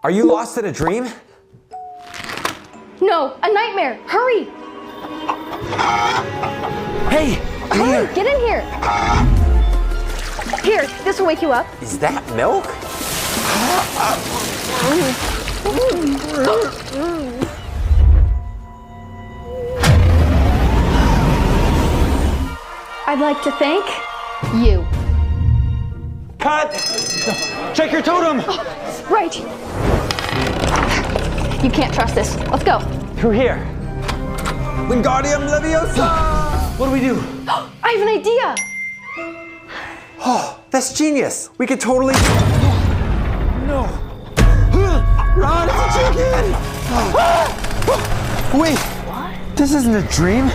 Are you lost in a dream? No, a nightmare. Hurry! Hey, Hurry, get in here. Here, this will wake you up. is that milk? I'd like to thank you. Cut! Check your totem! Right. You can't trust this. Let's go. Through here. Wingardium Leviosa! What do we do? I have an idea. Oh, that's genius. We could totally... No. Ron, it's a chicken! Wait, this isn't a dream.